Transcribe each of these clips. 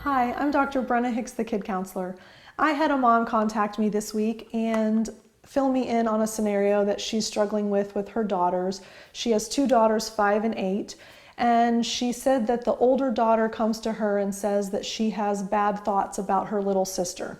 Hi, I'm Dr. Brenna Hicks, the Kid Counselor. I had a mom contact me this week and fill me in on a scenario that she's struggling with her daughters. She has two daughters, 5 and 8, and she said that the older daughter comes to her and says that she has bad thoughts about her little sister.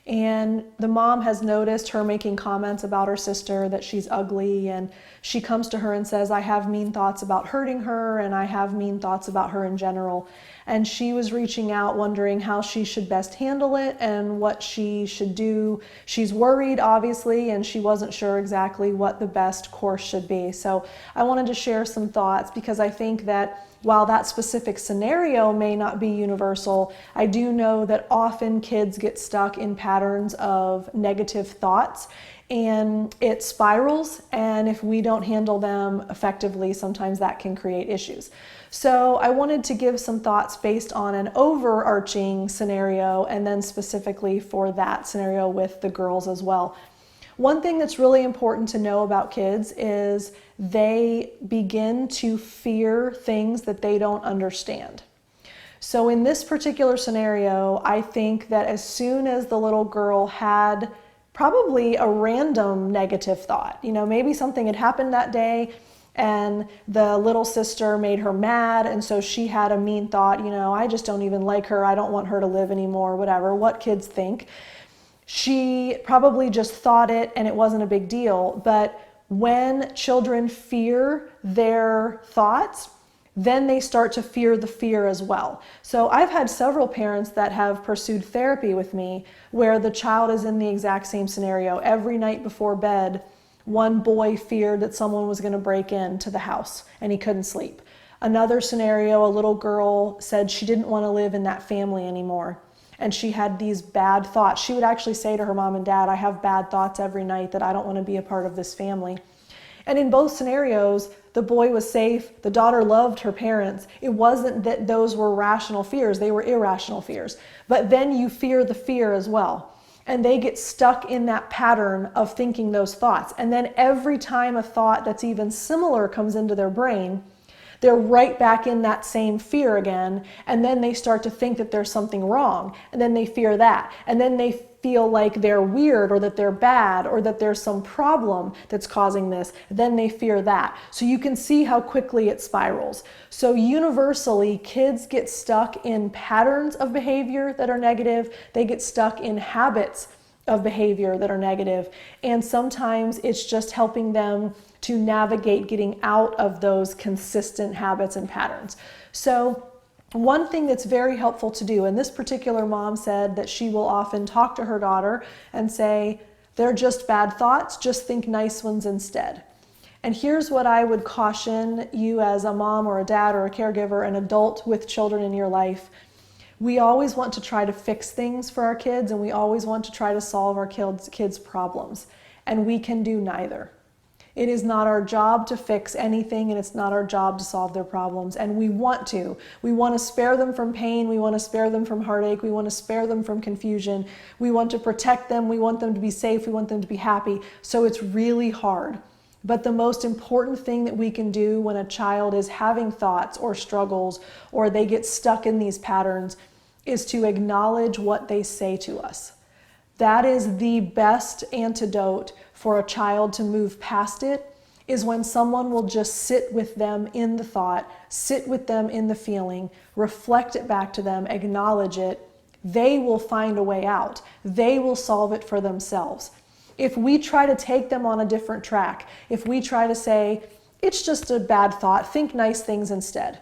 And the mom has noticed her making comments about her sister, that she's ugly, and she comes to her and says, I have mean thoughts about hurting her, and I have mean thoughts about her in general. And she was reaching out wondering how she should best handle it and what she should do. She's worried, obviously, and she wasn't sure exactly what the best course should be. So I wanted to share some thoughts because I think that while that specific scenario may not be universal, I do know that often kids get stuck in patterns of negative thoughts and it spirals, and if we don't handle them effectively, sometimes that can create issues. So I wanted to give some thoughts based on an overarching scenario and then specifically for that scenario with the girls as well. One thing that's really important to know about kids is they begin to fear things that they don't understand. So in this particular scenario, I think that as soon as the little girl had probably a random negative thought, maybe something had happened that day and the little sister made her mad, and so she had a mean thought, I just don't even like her, I don't want her to live anymore, whatever, what kids think. She probably just thought it and it wasn't a big deal. But when children fear their thoughts, then they start to fear the fear as well. So I've had several parents that have pursued therapy with me where the child is in the exact same scenario. Every night before bed, one boy feared that someone was going to break into the house and he couldn't sleep. Another scenario, a little girl said she didn't want to live in that family anymore. And she had these bad thoughts. She would actually say to her mom and dad, I have bad thoughts every night that I don't want to be a part of this family. And in both scenarios, the boy was safe. The daughter loved her parents. It wasn't that those were rational fears. They were irrational fears. But then you fear the fear as well. And they get stuck in that pattern of thinking those thoughts. And then every time a thought that's even similar comes into their brain, they're right back in that same fear again, and then they start to think that there's something wrong, and then they fear that, and then they feel like they're weird or that they're bad or that there's some problem that's causing this, then they fear that. So you can see how quickly it spirals. So universally, kids get stuck in patterns of behavior that are negative, they get stuck in habits of behavior that are negative, and sometimes it's just helping them to navigate getting out of those consistent habits and patterns. So one thing that's very helpful to do, and this particular mom said that she will often talk to her daughter and say, they're just bad thoughts, just think nice ones instead. And here's what I would caution you as a mom or a dad or a caregiver, an adult with children in your life. We always want to try to fix things for our kids, and we always want to try to solve our kids' problems, and we can do neither. It is not our job to fix anything, and it's not our job to solve their problems, and we want to. We want to spare them from pain, we want to spare them from heartache, we want to spare them from confusion, we want to protect them, we want them to be safe, we want them to be happy, so it's really hard. But the most important thing that we can do when a child is having thoughts or struggles or they get stuck in these patterns is to acknowledge what they say to us. That is the best antidote for a child to move past it, is when someone will just sit with them in the thought, sit with them in the feeling, reflect it back to them, acknowledge it. They will find a way out. They will solve it for themselves. If we try to take them on a different track, if we try to say, it's just a bad thought, think nice things instead.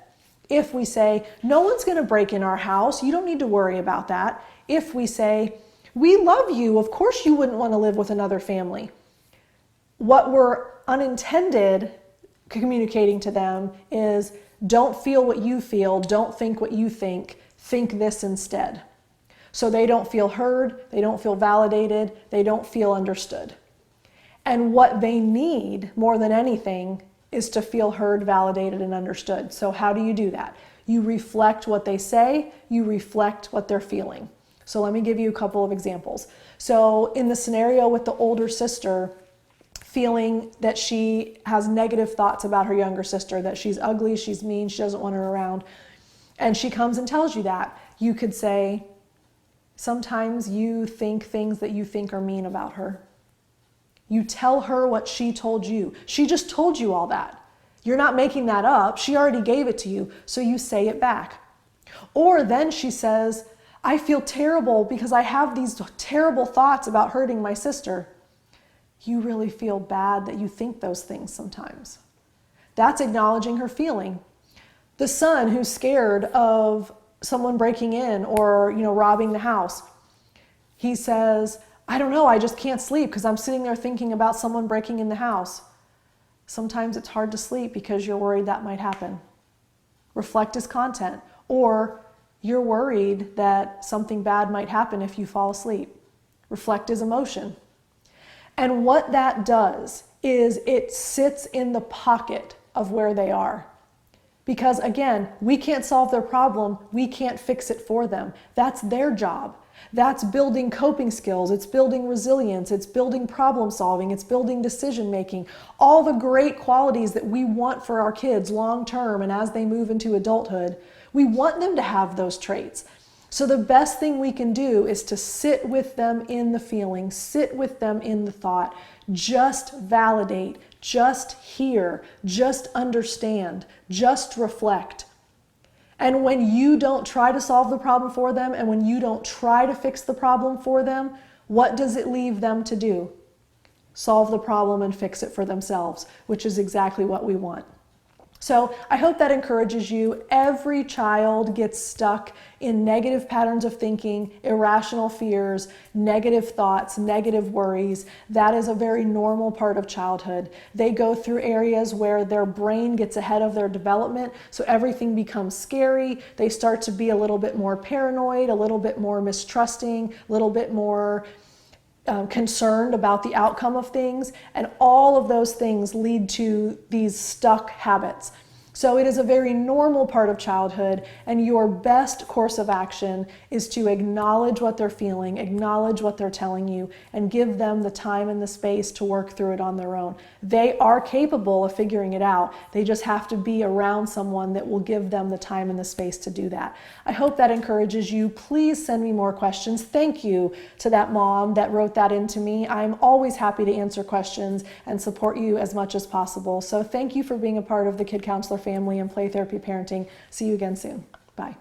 If we say, no one's going to break in our house, you don't need to worry about that. If we say, we love you, of course you wouldn't want to live with another family. What we're unintended communicating to them is, don't feel what you feel, don't think what you think this instead. So they don't feel heard, they don't feel validated, they don't feel understood. And what they need more than anything is to feel heard, validated, and understood. So how do you do that? You reflect what they say, you reflect what they're feeling. So let me give you a couple of examples. So in the scenario with the older sister, feeling that she has negative thoughts about her younger sister, that she's ugly, she's mean, she doesn't want her around, and she comes and tells you that, you could say, sometimes you think things that you think are mean about her. You tell her what she told you. She just told you all that. You're not making that up. She already gave it to you, so you say it back. Or then she says, I feel terrible because I have these terrible thoughts about hurting my sister. You really feel bad that you think those things sometimes. That's acknowledging her feeling. The son who's scared of someone breaking in or, robbing the house, he says, I don't know, I just can't sleep because I'm sitting there thinking about someone breaking in the house. Sometimes it's hard to sleep because you're worried that might happen. Reflect his content. Or you're worried that something bad might happen if you fall asleep. Reflect his emotion. And what that does is it sits in the pocket of where they are. Because again, we can't solve their problem, we can't fix it for them. That's their job. That's building coping skills, it's building resilience, it's building problem solving, it's building decision making. All the great qualities that we want for our kids long term and as they move into adulthood, we want them to have those traits. So the best thing we can do is to sit with them in the feeling, sit with them in the thought, just validate, just hear, just understand, just reflect. And when you don't try to solve the problem for them and when you don't try to fix the problem for them, what does it leave them to do? Solve the problem and fix it for themselves, which is exactly what we want. So I hope that encourages you. Every child gets stuck in negative patterns of thinking, irrational fears, negative thoughts, negative worries. That is a very normal part of childhood. They go through areas where their brain gets ahead of their development, so everything becomes scary. They start to be a little bit more paranoid, a little bit more mistrusting, a little bit more concerned about the outcome of things, and all of those things lead to these stuck habits. So it is a very normal part of childhood, and your best course of action is to acknowledge what they're feeling, acknowledge what they're telling you, and give them the time and the space to work through it on their own. They are capable of figuring it out. They just have to be around someone that will give them the time and the space to do that. I hope that encourages you. Please send me more questions. Thank you to that mom that wrote that into me. I'm always happy to answer questions and support you as much as possible. So thank you for being a part of the Kid Counselor family and Play Therapy Parenting. See you again soon. Bye.